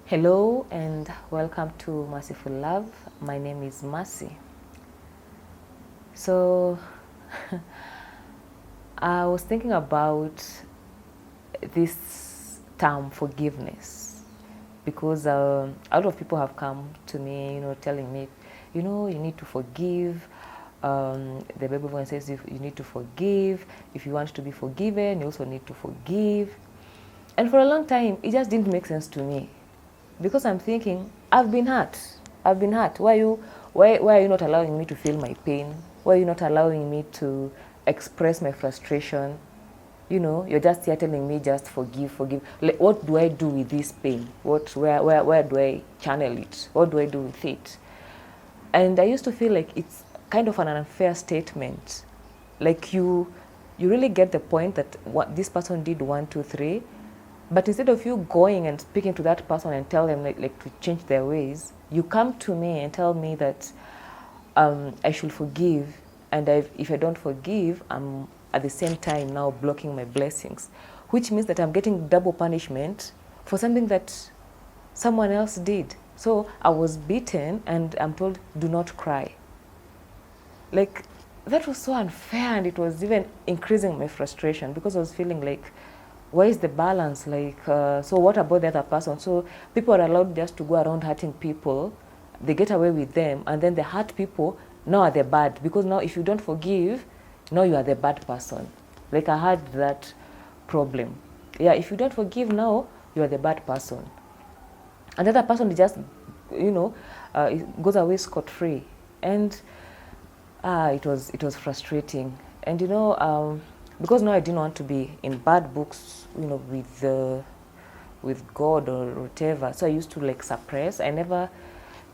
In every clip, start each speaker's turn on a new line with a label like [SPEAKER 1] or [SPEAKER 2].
[SPEAKER 1] Hello and welcome to Merciful Love. My name is Mercy. So, I was thinking about this term forgiveness because a lot of people have come to me, telling me, you need to forgive. The Bible even says you need to forgive. If you want to be forgiven, you also need to forgive. And for a long time, it just didn't make sense to me. Because I'm thinking, I've been hurt. Why are you not allowing me to feel my pain? Why are you not allowing me to express my frustration? You're just here telling me just forgive. Like, what do I do with this pain? Where do I channel it? What do I do with it? And I used to feel like it's kind of an unfair statement. Like you really get the point that what this person did 1, 2, 3. But instead of you going and speaking to that person and tell them like to change their ways, you come to me and tell me that I should forgive, and if I don't forgive, I'm at the same time now blocking my blessings, which means that I'm getting double punishment for something that someone else did. So I was beaten and I'm told, do not cry. Like, that was so unfair, and it was even increasing my frustration because I was feeling like, where is the balance? Like, so what about the other person? So people are allowed just to go around hurting people. They get away with them, and then the hurt people now are the bad. Because now if you don't forgive, now you are the bad person. Like, I had that problem. Yeah, if you don't forgive now, you are the bad person. And the other person just, goes away scot-free. And it was frustrating. And because now I didn't want to be in bad books, with God or whatever. So I used to like suppress. I never,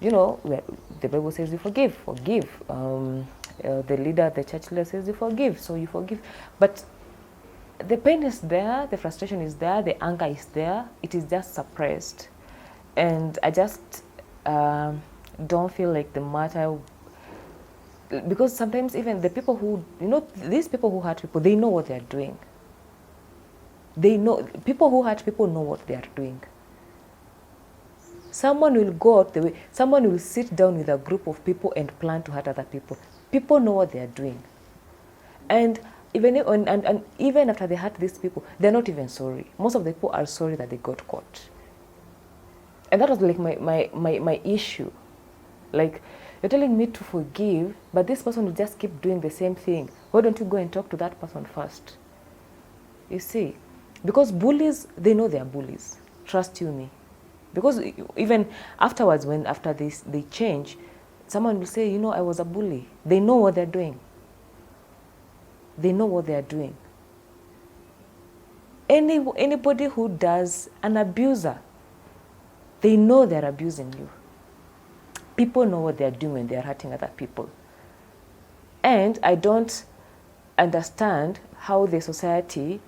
[SPEAKER 1] the Bible says you forgive. The leader, the church leader says you forgive, so you forgive. But the pain is there, the frustration is there, the anger is there. It is just suppressed, and I just don't feel like the matter. Because sometimes even the people who, these people who hurt people, they know what they're doing. People who hurt people know what they are doing. Someone will go out the way, someone will sit down with a group of people and plan to hurt other people. People know what they are doing. And even after they hurt these people, they're not even sorry. Most of the people are sorry that they got caught. And that was like my issue. Like, you're telling me to forgive, but this person will just keep doing the same thing. Why don't you go and talk to that person first? You see, because bullies, they know they are bullies. Trust you me. Because even afterwards, after they change, someone will say, I was a bully. They know what they're doing. They know what they are doing. Anybody who does an abuser, they know they're abusing you. People know what they're doing when they're hurting other people. And I don't understand how the society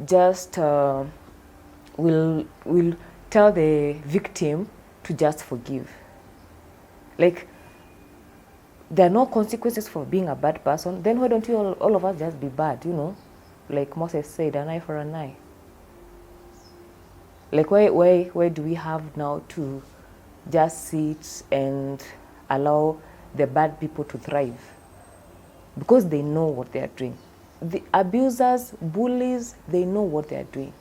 [SPEAKER 1] just will tell the victim to just forgive. Like, there are no consequences for being a bad person. Then why don't you all of us just be bad, Like Moses said, an eye for an eye. Like, why do we have now to just sit and allow the bad people to thrive? Because they know what they are doing. The abusers, bullies, they know what they are doing.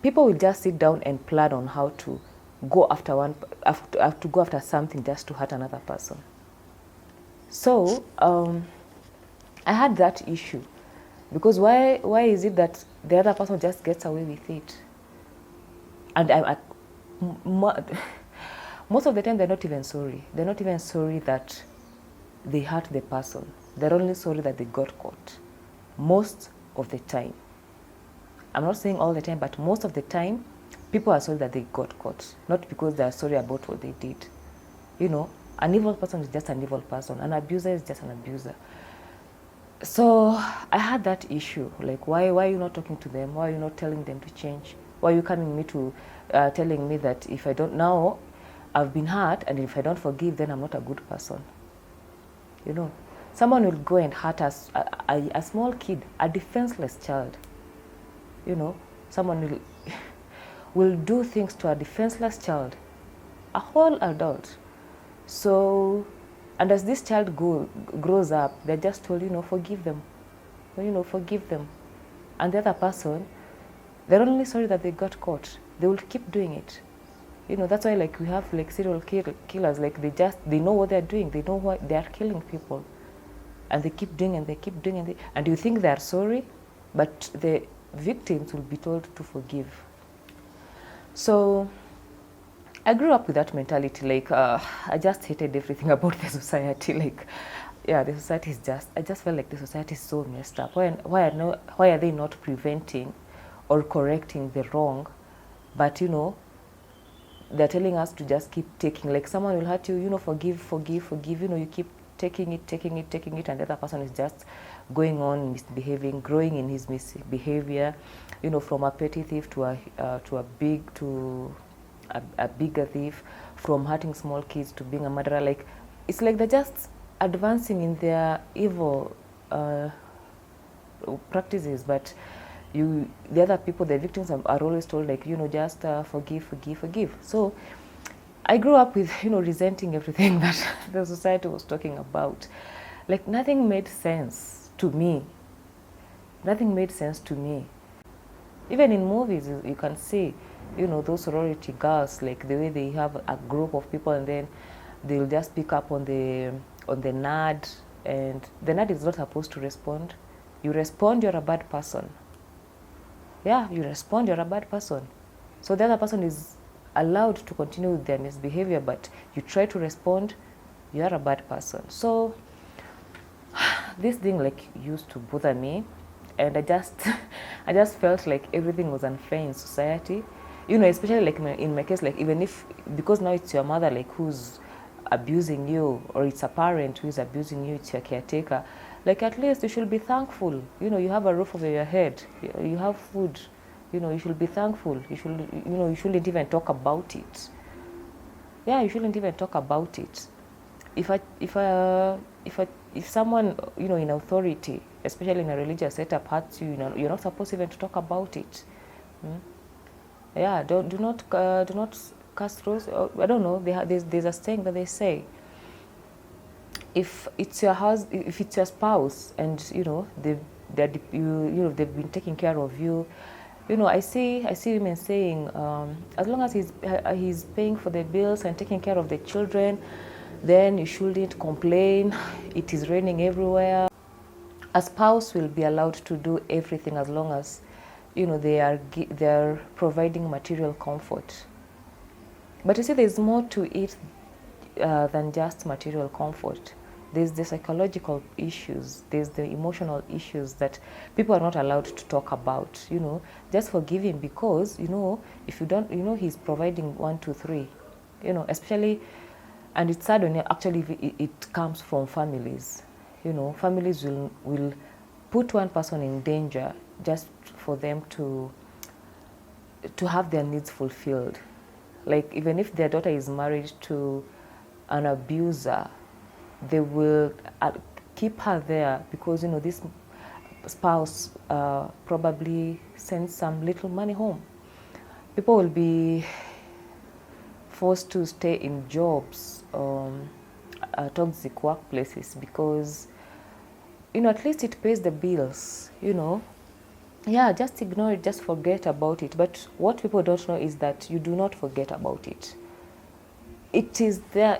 [SPEAKER 1] People will just sit down and plan on how to go after something just to hurt another person. So I had that issue, because why is it that the other person just gets away with it? And most of the time they're not even sorry. They're not even sorry that they hurt the person. They're only sorry that they got caught. Most of the time. I'm not saying all the time, but most of the time, people are sorry that they got caught. Not because they are sorry about what they did. An evil person is just an evil person. An abuser is just an abuser. So I had that issue. Like, why are you not talking to them? Why are you not telling them to change? Why are you coming me to telling me that if I don't now, I've been hurt, and if I don't forgive, then I'm not a good person? Someone will go and hurt us, a small kid, a defenseless child. Someone will do things to a defenseless child, a whole adult. So, and as this child grows up, they're just told, forgive them, forgive them. And the other person, they're only sorry that they got caught. They will keep doing it. That's why like we have like serial killers, like they know what they're doing. They know why they are killing people. And they keep doing and they keep doing and you think they're sorry, but the victims will be told to forgive. So I grew up with that mentality, like I just hated everything about the society. Like, yeah, the society is I just felt like the society is so messed up. Why are they not preventing or correcting the wrong? But they're telling us to just keep taking. Like someone will hurt you, forgive, you keep taking it, and the other person is just going on misbehaving, growing in his misbehavior, from a petty thief to a bigger thief, from hurting small kids to being a murderer. Like, it's like they're just advancing in their evil practices, but the other people, the victims, are always told, like, just forgive. So I grew up with, resenting everything that the society was talking about. Like, nothing made sense to me. Even in movies, you can see, those sorority girls, like the way they have a group of people and then they'll just pick up on the nerd, and the nerd is not supposed to respond. You respond, you're a bad person. Yeah, you respond, you're a bad person. So the other person is allowed to continue with their misbehavior, but you try to respond, you are a bad person. So this thing like used to bother me, and I just felt like everything was unfair in society. Especially like in my case, like even if, because now it's your mother like who's abusing you, or it's a parent who is abusing you, it's your caretaker, like at least you should be thankful. You have a roof over your head, you have food, you should be thankful. You shouldn't even talk about it. Yeah, you shouldn't even talk about it. If someone, in authority, especially in a religious setup, hurts you, you're not supposed even to talk about it. Yeah, do not cast rose. I don't know. There's a saying that they say, if it's your if it's your spouse, and they've been taking care of you. I see women saying, as long as he's paying for the bills and taking care of the children, then you shouldn't complain. It is raining everywhere. A spouse will be allowed to do everything as long as they are providing material comfort. But you see, there's more to it than just material comfort. There's the psychological issues, there's the emotional issues that people are not allowed to talk about. Just forgive him because if you don't, he's providing 1, 2, 3. Especially, and it's sad when actually it comes from families. Families will put one person in danger just for them to have their needs fulfilled. Like, even if their daughter is married to an abuser, they will keep her there because this spouse probably sends some little money home. People will be forced to stay in jobs, toxic workplaces, because at least it pays the bills. Yeah, just ignore it, just forget about it. But what people don't know is that you do not forget about it. It is there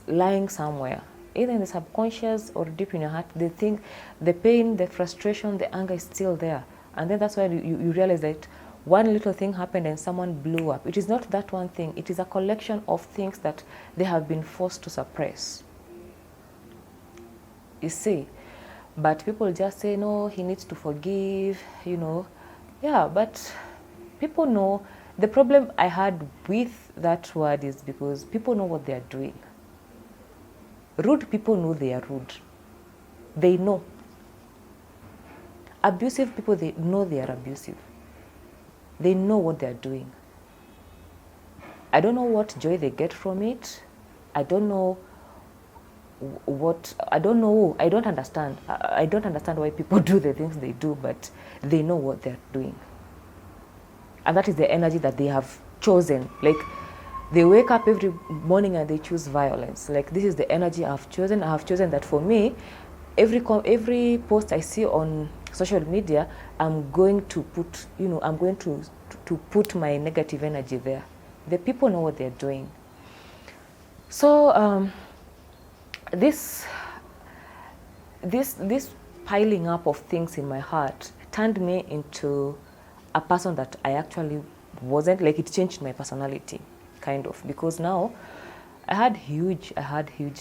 [SPEAKER 1] lying somewhere, either in the subconscious or deep in your heart. They think the pain, the frustration, the anger is still there. And then that's why you realize that one little thing happened and someone blew up. It is not that one thing. It is a collection of things that they have been forced to suppress. You see? But people just say, no, he needs to forgive, Yeah, but people know. The problem I had with that word is because people know what they are doing. Rude people know they are rude. They know. Abusive people, they know they are abusive. They know what they are doing. I don't know what joy they get from it. I don't know. I don't understand. I don't understand why people do the things they do, but they know what they're doing. And that is the energy that they have chosen. Like, they wake up every morning and they choose violence. Like, this is the energy I've chosen. I have chosen that for me, every post I see on social media, I'm going to put, I'm going to put my negative energy there. The people know what they're doing. So this piling up of things in my heart turned me into a person that I actually wasn't. Like, it changed my personality, kind of, because now I had huge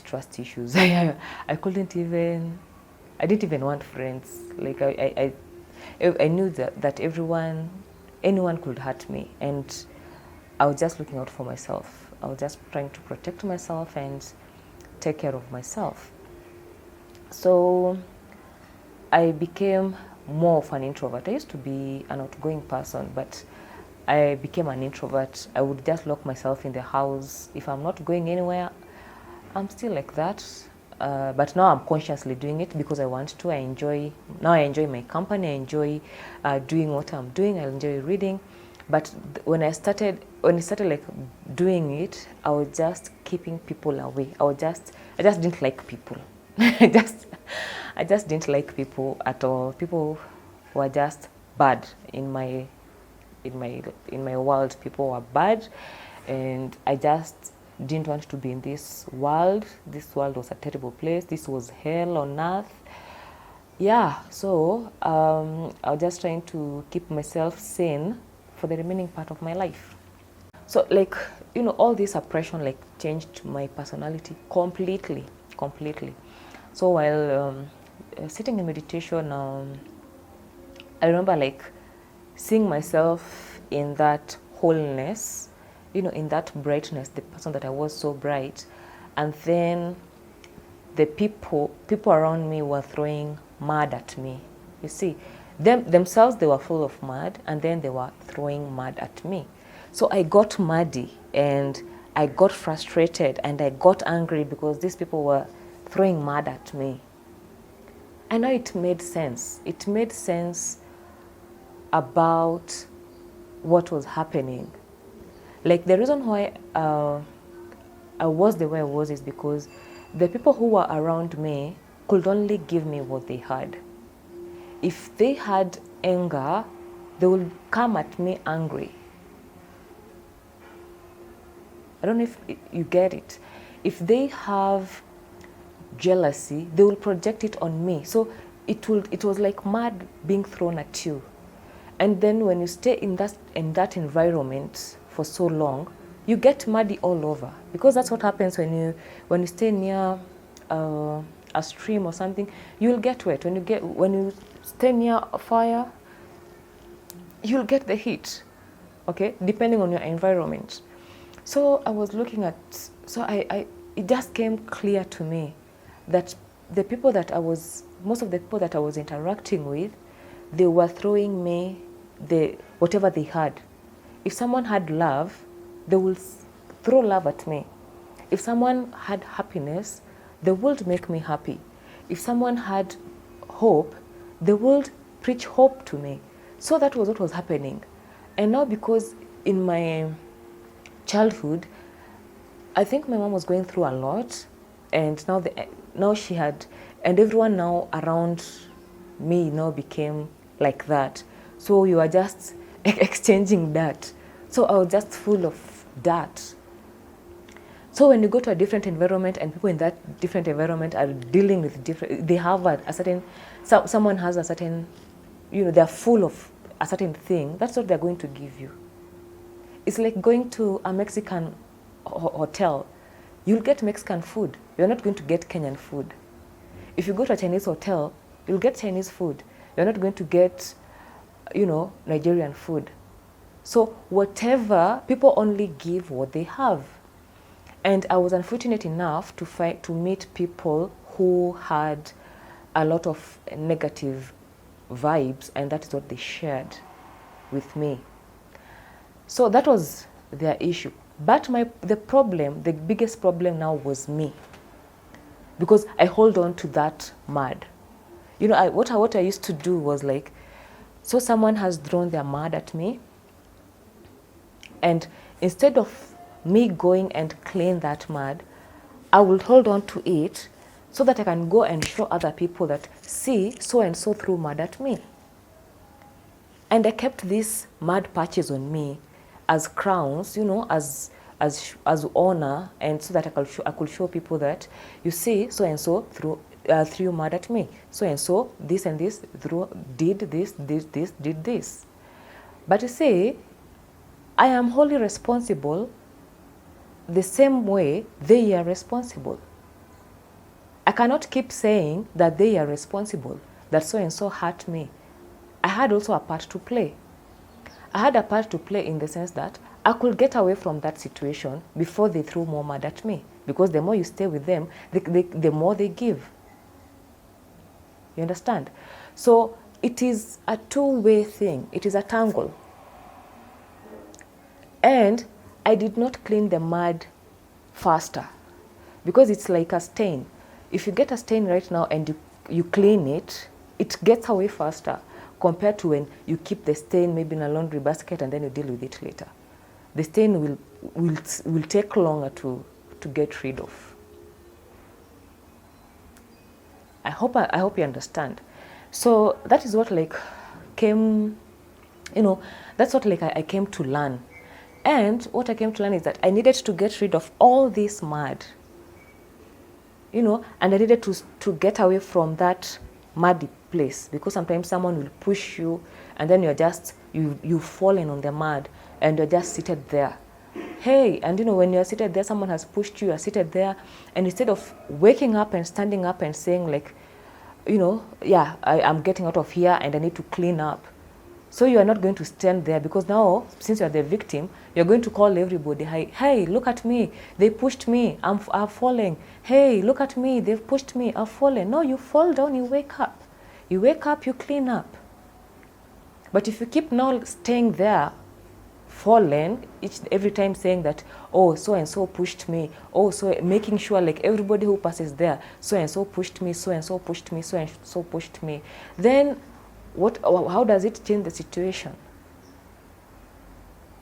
[SPEAKER 1] trust issues. I didn't even want friends. Like, I knew that anyone could hurt me, and I was just looking out for myself. I was just trying to protect myself and take care of myself. So I became more of an introvert. I used to be an outgoing person, but I became an introvert. I would just lock myself in the house. If I'm not going anywhere, I'm still like that. But now I'm consciously doing it because I want to. I enjoy my company. I enjoy doing what I'm doing. I enjoy reading. But when I started like doing it, I was just keeping people away. I just didn't like people. I just didn't like people at all. People were just bad in my world. People were bad, and I just didn't want to be in this world. This world was a terrible place. This was hell on earth. Yeah, so I was just trying to keep myself sane for the remaining part of my life. So, like, all this oppression like changed my personality completely. So while sitting in meditation, I remember like seeing myself in that wholeness, in that brightness, the person that I was so bright. And then the people around me were throwing mud at me. You see, themselves, they were full of mud, and then they were throwing mud at me. So I got muddy, and I got frustrated, and I got angry because these people were throwing mud at me. I know it made sense. It made sense about what was happening. Like, the reason why I was the way I was is because the people who were around me could only give me what they had. If they had anger, they would come at me angry. I don't know if you get it. If they have jealousy, they will project it on me. So it was like mud being thrown at you. And then when you stay in that environment for so long, you get muddy all over, because that's what happens when you stay near a stream or something. You'll get wet. When you stay near a fire, you'll get the heat. Okay, depending on your environment. So I was looking at. It just came clear to me that most of the people that I was interacting with, they were throwing me whatever they had. If someone had love, they will throw love at me. If someone had happiness, they would make me happy. If someone had hope, they would preach hope to me. So that was what was happening. And now, because in my childhood, I think my mom was going through a lot, and now she had, and everyone now around me now became like that. So you are just exchanging dirt. So I was just full of dirt. So when you go to a different environment, and people in that different environment are dealing with they have a certain, someone has a certain, they're full of a certain thing, that's what they're going to give you. It's like going to a Mexican hotel. You'll get Mexican food. You're not going to get Kenyan food. If you go to a Chinese hotel, you'll get Chinese food. You're not going to get, Nigerian food. So whatever, people only give what they have. And I was unfortunate enough to meet people who had a lot of negative vibes, and that is what they shared with me. So that was their issue. But the biggest problem now was me, because I hold on to that mud. What I used to do was like, so someone has thrown their mud at me, and instead of me going and clean that mud, I will hold on to it so that I can go and show other people that, see, so and so threw mud at me. And I kept these mud patches on me as crowns, you know, as honor, and so that I could show people that, you see, so and so threw mud at me. So and so, this and this did this. But you see, I am wholly responsible the same way they are responsible. I cannot keep saying that they are responsible, that so and so hurt me. I had also a part to play. I had a part to play in the sense that I could get away from that situation before they threw more mud at me. Because the more you stay with them, the more they give. You understand? So it is a two-way thing. It is a tangle. And I did not clean the mud faster because it's like a stain. If you get a stain right now and you clean it, it gets away faster compared to when you keep the stain maybe in a laundry basket and then you deal with it later. The stain will take longer to get rid of. I hope you understand. So that is what like came, that's what like I came to learn. And what I came to learn is that I needed to get rid of all this mud, and I needed to get away from that muddy place, because sometimes someone will push you and then you've fallen on the mud and you're just seated there. Hey, and when you're seated there, someone has pushed you, you're seated there, and instead of waking up and standing up and saying like, I'm getting out of here and I need to clean up. So you are not going to stand there, because now, since you are the victim, you're going to call everybody, hey, look at me, they pushed me, I'm falling. Hey, look at me, they've pushed me, I've fallen. No, you fall down, you wake up. You wake up, you clean up. But if you keep now staying there, fallen, every time saying that, oh, so and so pushed me, oh, so making sure like everybody who passes there, so and so pushed me, so and so pushed me, so and so pushed me, then how does it change the situation?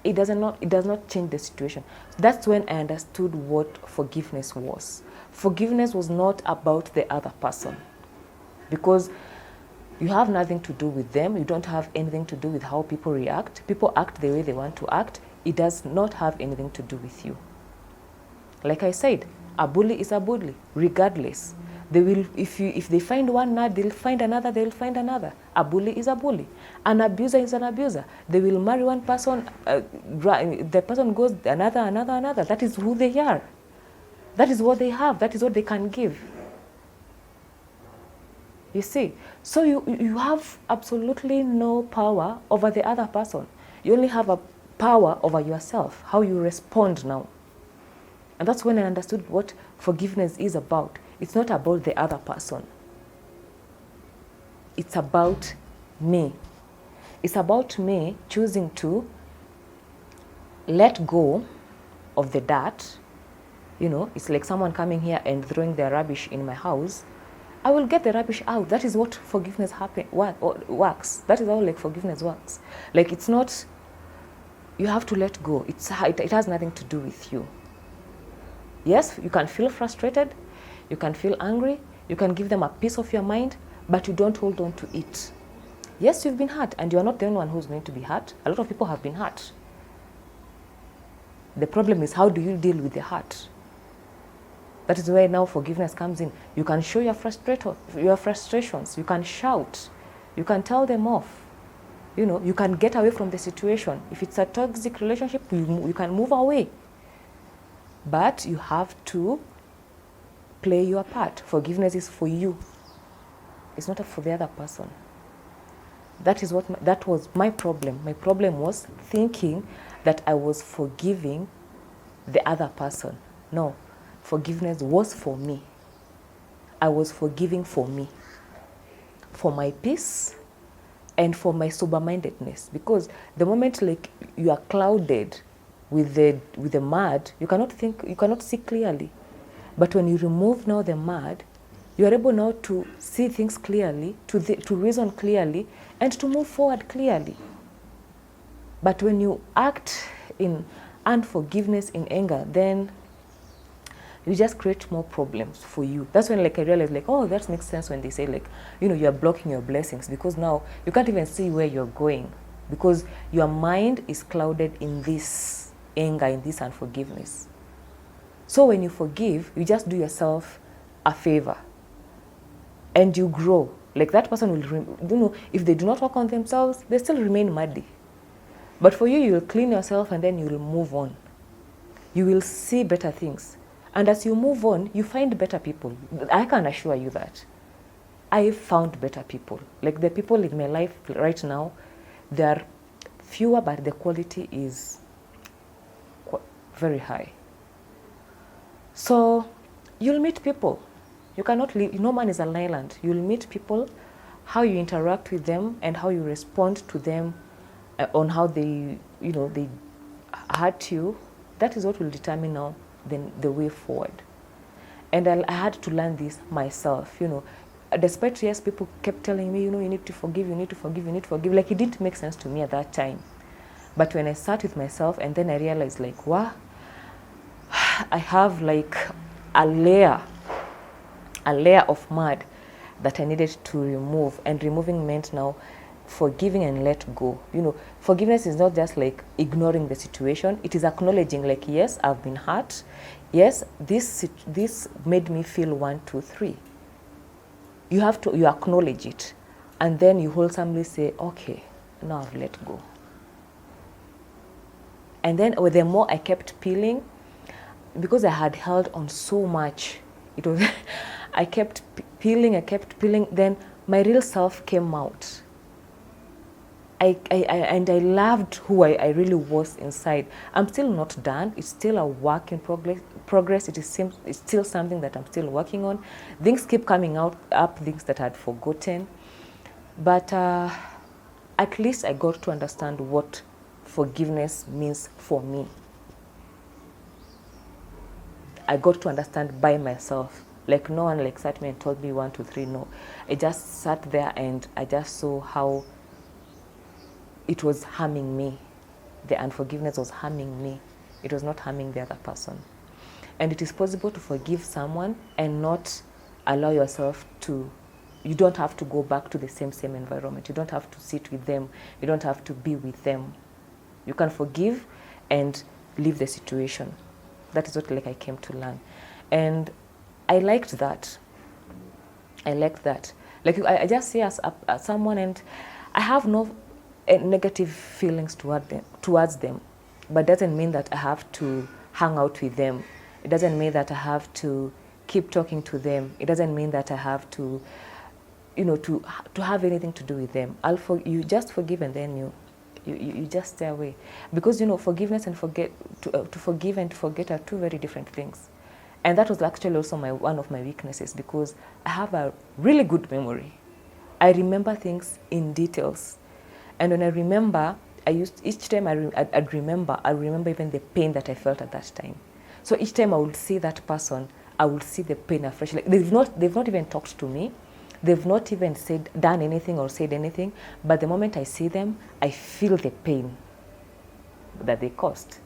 [SPEAKER 1] It does not change the situation. That's when I understood what forgiveness was. Forgiveness was not about the other person, because you have nothing to do with them. You don't have anything to do with how people react. People act the way they want to act. It does not have anything to do with you. Like I said, a bully is a bully, regardless. They will, if they find one nut, they'll find another, they'll find another. A bully is a bully. An abuser is an abuser. They will marry one person, the person goes another. That is who they are. That is what they have. That is what they can give. You see? So you have absolutely no power over the other person. You only have a power over yourself, how you respond now. And that's when I understood what forgiveness is about. It's not about the other person. It's about me. It's about me choosing to let go of the dirt. It's like someone coming here and throwing their rubbish in my house. I will get the rubbish out. That is what forgiveness works. That is how like forgiveness works. Like it's not, you have to let go. It has nothing to do with you. Yes, you can feel frustrated. You can feel angry. You can give them a piece of your mind, but you don't hold on to it. Yes, you've been hurt, and you're not the only one who's going to be hurt. A lot of people have been hurt. The problem is, how do you deal with the hurt? That is where now forgiveness comes in. You can show your frustrations. You can shout. You can tell them off. You can get away from the situation. If it's a toxic relationship, you can move away. But you have to play your part. Forgiveness is for you. It's not for the other person. That was my problem. My problem was thinking that I was forgiving the other person. No. Forgiveness was for me. I was forgiving for me, for my peace, and for my sober-mindedness. Because the moment like you are clouded with the mud, you cannot think, you cannot see clearly. But when you remove now the mud, you are able now to see things clearly, to reason clearly, and to move forward clearly. But when you act in unforgiveness, in anger, then you just create more problems for you. That's when like I realized like, oh, that makes sense when they say like, you know, you're blocking your blessings, because now you can't even see where you're going, because your mind is clouded in this anger, in this unforgiveness. So when you forgive, you just do yourself a favor and you grow. Like that person will, you know, if they do not work on themselves, they still remain muddy. But for you, you will clean yourself and then you will move on. You will see better things. And as you move on, you find better people. I can assure you that. I found better people. Like the people in my life right now, they are fewer, but the quality is very high. So you'll meet people. You cannot live, no man is an island. You'll meet people, how you interact with them and how you respond to them on how they, you know, they hurt you. That is what will determine now the way forward. And I had to learn this myself, you know. Despite, yes, people kept telling me, you know, you need to forgive, you need to forgive, you need to forgive. Like, it didn't make sense to me at that time. But when I sat with myself and then I realized, like, wow, I have like a layer of mud that I needed to remove. And removing meant now forgiving and let go. You know, forgiveness is not just like ignoring the situation. It is acknowledging, like, yes, I've been hurt. Yes, this made me feel 1, 2, 3. You acknowledge it. And then you wholesomely say, okay, now I've let go. And then the more I kept peeling, because I had held on so much, it was I kept peeling, then my real self came out. And I loved who I really was inside. I'm still not done. It's still a work in progress. It's still something that I'm still working on. Things keep coming up, things that I had forgotten. But at least I got to understand what forgiveness means for me. I got to understand by myself. Like, no one like sat me and told me 1, 2, 3, no. I just sat there and I just saw how it was harming me. The unforgiveness was harming me. It was not harming the other person. And it is possible to forgive someone and not allow yourself to, you don't have to go back to the same environment. You don't have to sit with them. You don't have to be with them. You can forgive and leave the situation. That is what like I came to learn. And I liked that. Like I just see as someone, and I have no negative feelings towards them, but doesn't mean that I have to hang out with them. It doesn't mean that I have to keep talking to them. It doesn't mean that I have to, you know, to have anything to do with them. You just forgive and then you just stay away, because you know forgiveness and to forgive and to forget are two very different things. And that was actually also one of my weaknesses, because I have a really good memory. I remember things in details. And when I remember, each time I'd remember even the pain that I felt at that time. So each time I would see that person, I would see the pain afresh. Like they've not even talked to me. They've not even done anything or said anything. But the moment I see them, I feel the pain that they caused.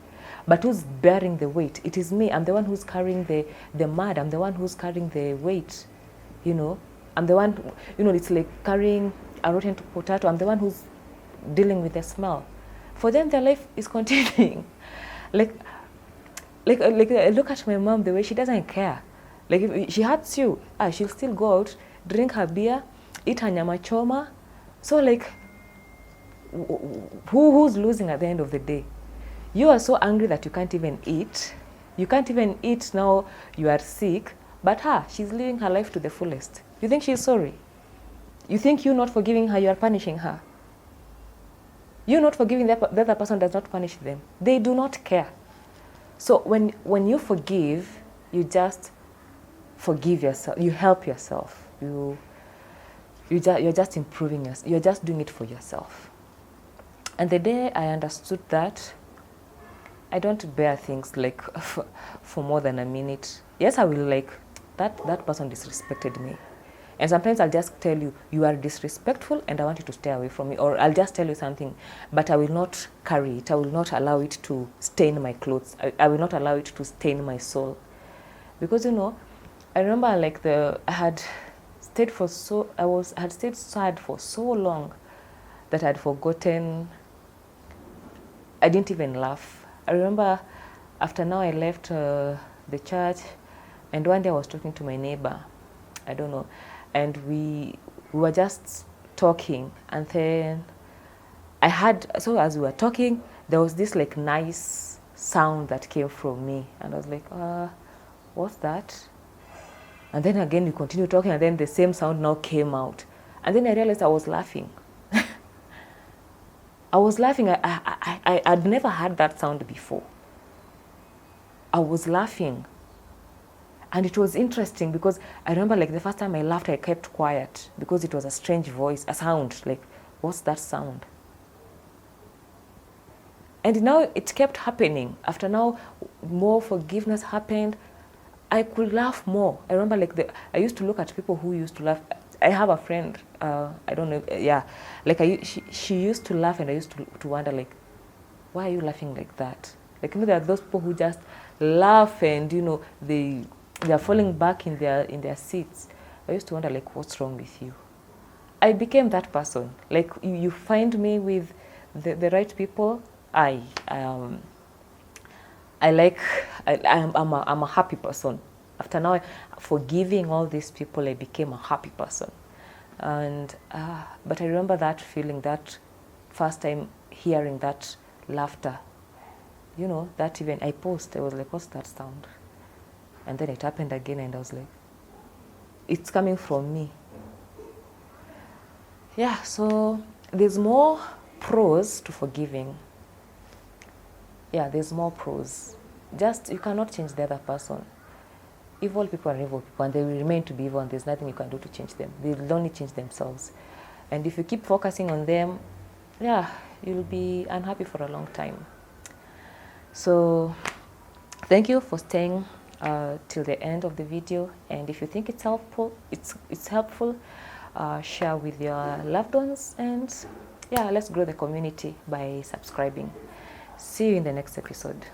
[SPEAKER 1] But who's bearing the weight? It is me. I'm the one who's carrying the mud. I'm the one who's carrying the weight. You know, I'm the one, it's like carrying a rotten potato. I'm the one who's dealing with the smell. For them, their life is continuing. Like look at my mom, the way she doesn't care. Like if she hurts you, she'll still go out, drink her beer, eat her nyama choma. So like, who's losing at the end of the day? You are so angry that you can't even eat. You can't even eat now, you are sick. But she's living her life to the fullest. You think she's sorry? You think you not forgiving her, you are punishing her? You not forgiving the other person does not punish them. They do not care. So when you forgive, you just forgive yourself. You help yourself. You're just improving yourself. You're just doing it for yourself. And the day I understood that, I don't bear things like for more than a minute. Yes, I will like, that person disrespected me. And sometimes I'll just tell you, you are disrespectful and I want you to stay away from me. Or I'll just tell you something, but I will not carry it. I will not allow it to stain my clothes. I will not allow it to stain my soul. Because, you know, I remember like I had stayed sad for so long that I'd forgotten. I didn't even laugh. I remember after now I left the church, and one day I was talking to my neighbor, I don't know, and we were just talking, and then so as we were talking, there was this like nice sound that came from me, and I was like, what's that? And then again we continued talking, and then the same sound now came out, and then I realized I was laughing. I was laughing. I'd never heard that sound before. I was laughing. And it was interesting because I remember like the first time I laughed, I kept quiet because it was a strange voice, a sound, like, what's that sound? And now it kept happening. After now, more forgiveness happened. I could laugh more. I remember like I used to look at people who used to laugh. I have a friend, I don't know, yeah, like she used to laugh, and I used to wonder like, why are you laughing like that? Like, you know, there are those people who just laugh and, you know, they're falling back in their seats. I used to wonder like, what's wrong with you? I became that person. Like, you find me with the right people, I'm a happy person. After now, forgiving all these people, I became a happy person. And but I remember that feeling, that first time hearing that laughter, you know, that even I paused. I was like, what's that sound? And then it happened again, and I was like, it's coming from me. Yeah, so there's more pros to forgiving. Yeah, there's more pros. Just, you cannot change the other person. Evil people are evil people, and they will remain to be evil, and there's nothing you can do to change them. They will only change themselves. And if you keep focusing on them, yeah, you'll be unhappy for a long time. So thank you for staying till the end of the video. And if you think it's helpful, share with your loved ones. And yeah, let's grow the community by subscribing. See you in the next episode.